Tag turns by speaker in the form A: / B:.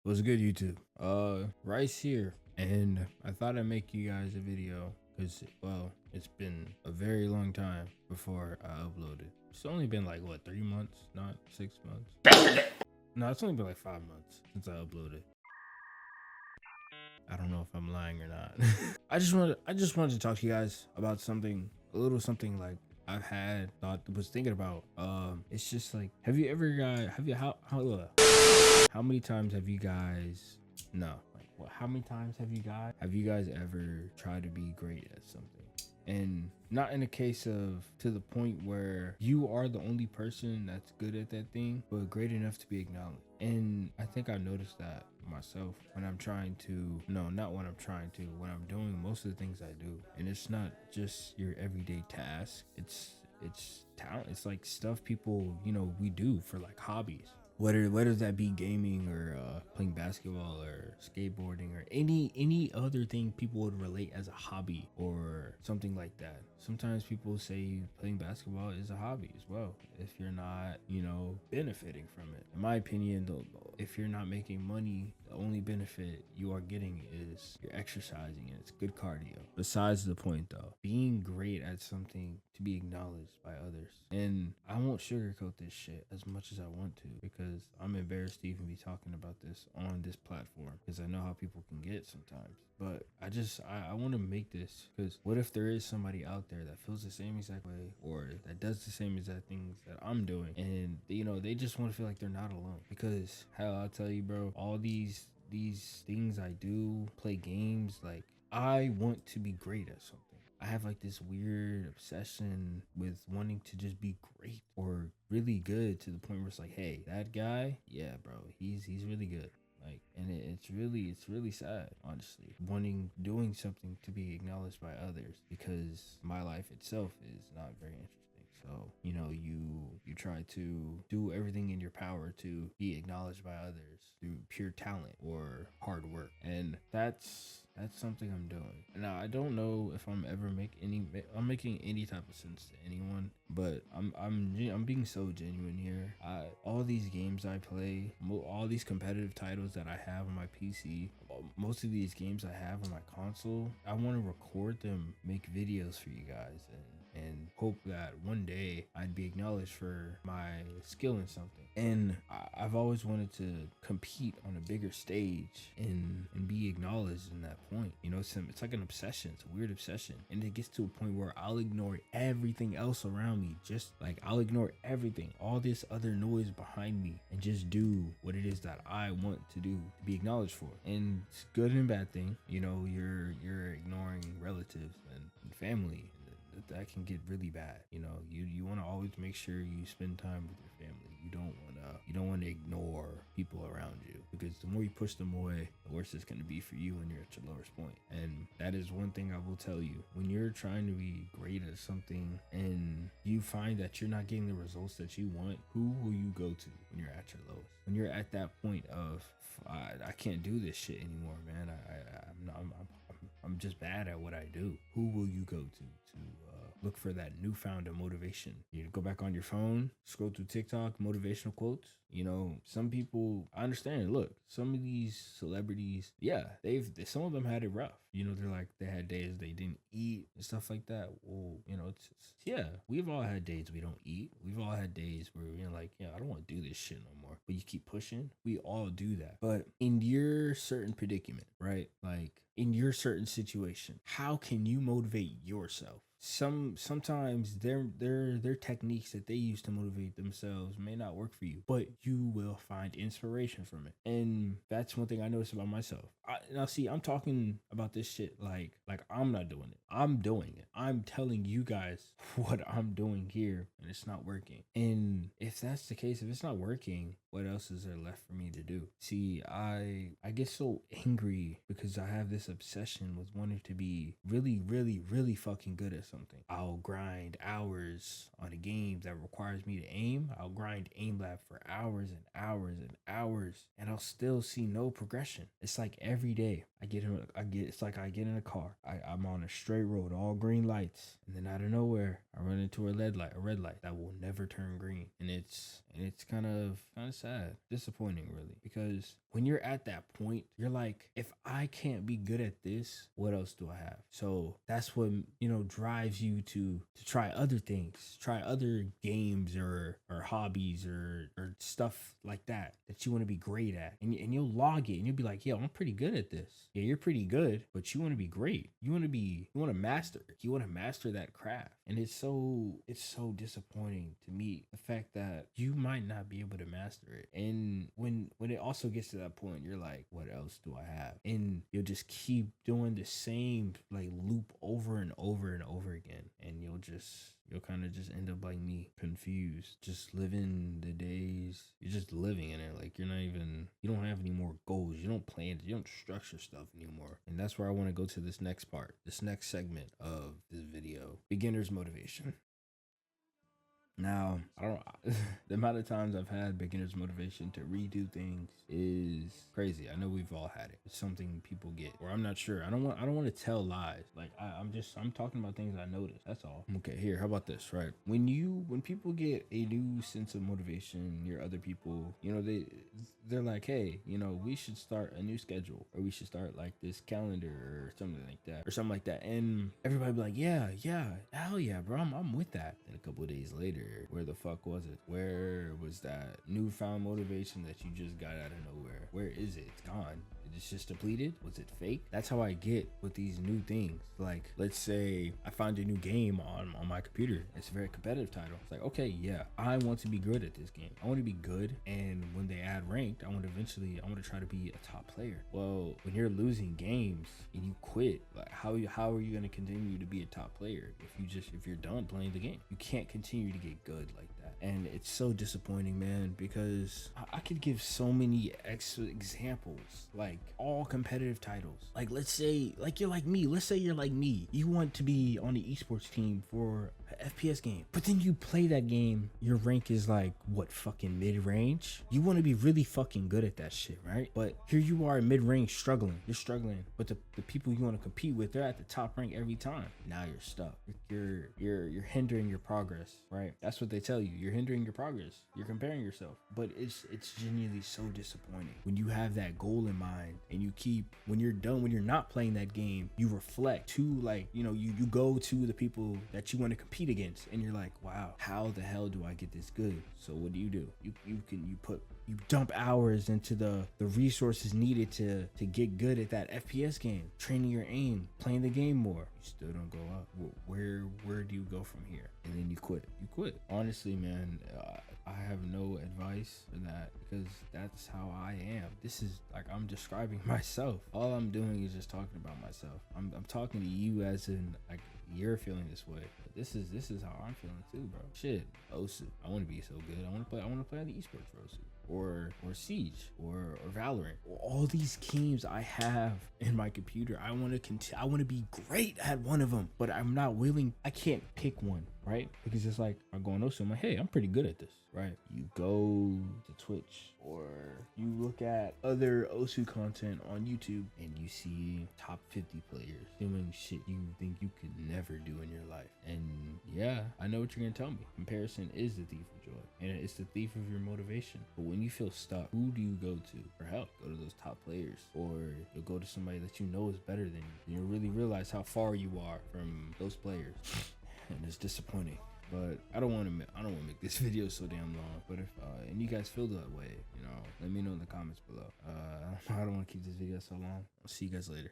A: What's good, YouTube? Rice here, and I thought I'd make you guys a video because, well, it's been a very long time before I uploaded. It's only been like what, 3 months, not 6 months. No, it's only been like 5 months since I uploaded. I don't know if I'm lying or not. I just wanted to talk to you guys about something, a little something like I've had thought was thinking about. It's just like, have you ever got how many times have you guys how many times have you guys ever tried to be great at something? And not in a case of to the point where you are the only person that's good at that thing, but great enough to be acknowledged. And I think I noticed that myself when I'm trying to, no, not when I'm trying to, when I'm doing most of the things I do. And it's not just your everyday task. It's talent. It's like stuff people, we do for like hobbies. Whether that be gaming or playing basketball or skateboarding or any other thing people would relate as a hobby or something like that. Sometimes people say playing basketball is a hobby as well if you're not, benefiting from it. In my opinion, though, if you're not making money, the only benefit you are getting is you're exercising and it's good cardio. Besides the point though, being great at something to be acknowledged by others. And I won't sugarcoat this shit as much as I want to because I'm embarrassed to even be talking about this on this platform because I know how people can get sometimes. But I want to make this because what if there is somebody out there that feels the same exact way or that does the same exact things that I'm doing, and they just want to feel like they're not alone? Because hell, I'll tell you, bro, all these things I do, play games, like I want to be great at something. I have like this weird obsession with wanting to just be great or really good to the point where it's like, hey, that guy, yeah, bro, he's really good. Like, and it's really sad, honestly, doing something to be acknowledged by others because my life itself is not very interesting. So, you try to do everything in your power to be acknowledged by others through pure talent or hard work. And that's something I'm doing. Now, I don't know if I'm making any type of sense to anyone, but I'm being so genuine here. All these games I play, all these competitive titles that I have on my PC, most of these games I have on my console, I want to record them, make videos for you guys, and hope that one day I'd be acknowledged for my skill in something. And I've always wanted to compete on a bigger stage and be acknowledged in that point. It's like an obsession. It's a weird obsession. And it gets to a point where I'll ignore everything else around me. Just like I'll ignore everything, all this other noise behind me, and just do what it is that I want to do to be acknowledged for. And it's good and bad thing. You're ignoring relatives and family. That can get really bad. You want to always make sure you spend time with your family. You don't want to ignore people around you because the more you push them away, the worse it's going to be for you when you're at your lowest point. And that is one thing I will tell you: when you're trying to be great at something and you find that you're not getting the results that you want, who will you go to when you're at your lowest? When you're at that point of I can't do this shit anymore, man. I'm just bad at what I do. Who will you go to look for that newfound motivation? You go back on your phone, scroll through TikTok, motivational quotes. Some people, I understand. Look, some of these celebrities, yeah, some of them had it rough. They're like, they had days they didn't eat and stuff like that. Well, yeah, we've all had days we don't eat. We've all had days where like, yeah, I don't want to do this shit no more. But you keep pushing. We all do that. But in your certain predicament, right? Like in your certain situation, how can you motivate yourself? Sometimes their techniques that they use to motivate themselves may not work for you, but you will find inspiration from it. And that's one thing I noticed about myself. Now see, I'm talking about this shit like I'm not doing it. I'm doing it. I'm telling you guys what I'm doing here, and it's not working. And if that's the case, if it's not working, what else is there left for me to do? See, I get so angry because I have this obsession with wanting to be really, really, really fucking good at something. I'll grind hours on a game that requires me to aim. I'll grind aim lab for hours and hours and hours, and I'll still see no progression. It's like every day it's like I get in a car. I'm on a straight road, all green lights, and then out of nowhere, I run into a red light that will never turn green, and it's kind of sad, disappointing, really, because when you're at that point, you're like, if I can't be good at this, what else do I have? So that's what drives you to try other things, try other games or hobbies or stuff like that you want to be great at, and you'll log it and you'll be like, yo, I'm pretty good at this. Yeah, you're pretty good, but you want to be great. You want to master that craft, and it's so disappointing to me, the fact that you might not be able to master it. And when it also gets to that point, you're like, what else do I have? And you'll just keep doing the same like loop over and over and over again, and you'll kind of just end up like me, confused, just living the days. You're just living in it. Like you don't have any more goals. You don't plan, you don't structure stuff anymore. And that's where I want to go to this next part, this next segment of this video: beginner's motivation. Now, I don't the amount of times I've had beginner's motivation to redo things is crazy. I know we've all had it. It's something people get, or I'm not sure. I don't want to tell lies. Like I'm talking about things I noticed. That's all. Okay, here, how about this, right? When people get a new sense of motivation near other people, they're like, hey, we should start a new schedule, or we should start like this calendar or something like that. And everybody be like, yeah, hell yeah, bro, I'm with that. And a couple of days later, where the fuck was it? Where was that newfound motivation that you just got out of nowhere? Where is it? It's gone. It's just depleted. Was it fake? That's how I get with these new things. Like, let's say I find a new game on my computer. It's a very competitive title. It's like, okay, yeah, I want to be good at this game. I want to be good. And when they add ranked, I want to try to be a top player. Well, when you're losing games and you quit, like how are you going to continue to be a top player if you're done playing the game? You can't continue to get good like that. And it's so disappointing, man, because I could give so many examples, like all competitive titles. Like, let's say you're like me. You want to be on the esports team for an FPS game, but then you play that game, your rank is like what, fucking mid-range? You want to be really fucking good at that shit, right? But here you are mid-range, struggling. You're struggling, but the people you want to compete with, they're at the top rank every time. Now you're stuck. You're hindering your progress, right? That's what they tell you. You're hindering your progress. You're comparing yourself. But it's genuinely so disappointing when you have that goal in mind and when you're not playing that game, you reflect to, like, you go to the people that you want to compete against, and you're like, wow, how the hell do I get this good? So what do? You dump hours into the resources needed to get good at that FPS game, training your aim, playing the game more. You still don't go up. Where do you go from here? And then you quit. Honestly, man, I have no advice for that, because that's how I am. This is like, I'm describing myself. All I'm doing is just talking about myself. I'm talking to you as in, like, you're feeling this way. But this is how I'm feeling too, bro. Shit, Osu. I want to be so good. I want to play on the esports for Osu. Or Siege or Valorant, or all these games I have in my computer. I want to be great at one of them, but I'm not willing. I can't pick one, right? Because it's like, I go on Osu, I'm like, hey, I'm pretty good at this, right? You go to Twitch, or you look at other Osu content on YouTube, and you see top 50 players doing shit you think you could never do in your life. And yeah, I know what you're gonna tell me. Comparison is the thief of joy, and it's the thief of your motivation. But when you feel stuck, who do you go to for help? Go to those top players, or you'll go to somebody that you know is better than you. You'll really realize how far you are from those players. And it's disappointing. But I don't want to make this video so damn long. But if and you guys feel that way, let me know in the comments below. I don't want to keep this video so long. I'll see you guys later.